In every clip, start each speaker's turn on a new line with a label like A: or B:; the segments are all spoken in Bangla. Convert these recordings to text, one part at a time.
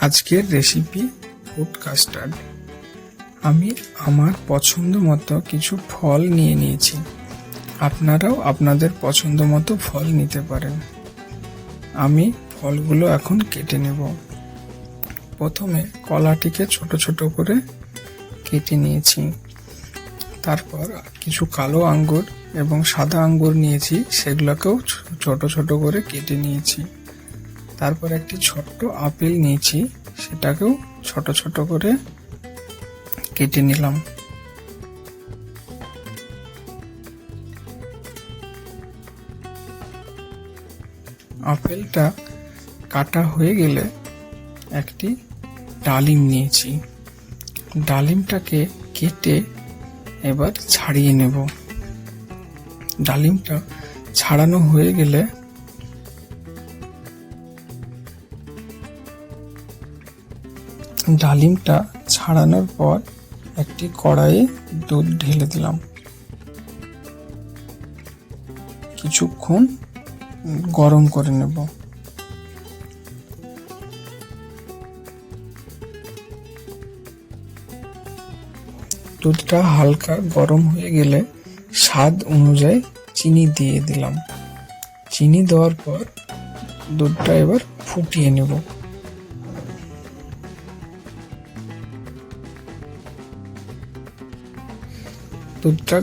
A: আজকের রেসিপি ফ্রুট কাস্টার্ড। আমি আমার পছন্দ মতো কিছু ফল নিয়ে নিয়েছি। আপনারাও আপনাদের পছন্দ মতো ফল নিতে পারেন। আমি ফলগুলো এখন কেটে নেব। প্রথমে কলাটিকে ছোট ছোট করে কেটে নিয়েছি। তারপর কিছু কালো আঙ্গুর এবং সাদা আঙ্গুর নিয়েছি, সেগুলোকেও ছোট ছোট করে কেটে নিয়েছি। তারপর একটি ছোট্ট আপেল নিয়েছি, সেটাকেও ছোট ছোট করে কেটে নিলাম। আপেলটা কাটা হয়ে গেলে একটি ডালিম নিয়েছি। ডালিমটাকে কেটে এবার ছাড়িয়ে নেব। ডালিমটা ছাড়ানো হয়ে গেলে ডালিমটা ছাড়ানোর পর একটি কড়াইয়ে দুধ ঢেলে দিলাম। কিছুক্ষণ গরম করে নেব। দুধটা হালকা গরম হয়ে গেলে স্বাদ অনুযায়ী চিনি দিয়ে দিলাম। চিনি দেওয়ার পর দুধটা এবার ফুটিয়ে নেব। দুধটা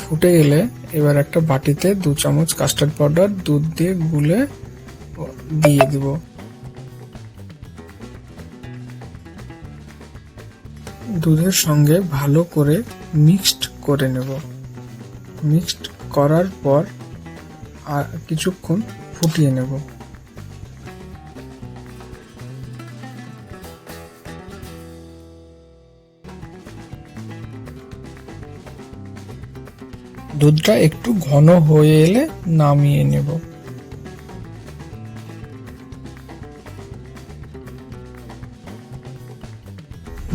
A: ফুটে গেলে এবার একটা বাটিতে 2 চামচ কাস্টার্ড পাউডার দুধ দিয়ে গুলে দিয়ে দেব। দুধের সঙ্গে ভালো করে মিক্সড করে নেব। মিক্সড করার পর আর কিছুক্ষণ ফুটিয়ে নেব। দুধটা একটু ঘন হয়ে এলে নামিয়ে নেব।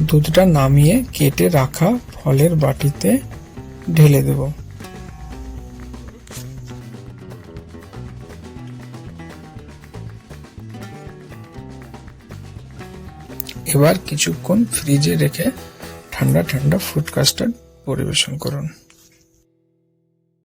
A: দুধটা নামিয়ে কেটে রাখা ফলের বাটিতে ঢেলে দেব। এবার কিছুক্ষণ ফ্রিজে রেখে ঠান্ডা ঠান্ডা ফ্রুট কাস্টার্ড পরিবেশন করুন।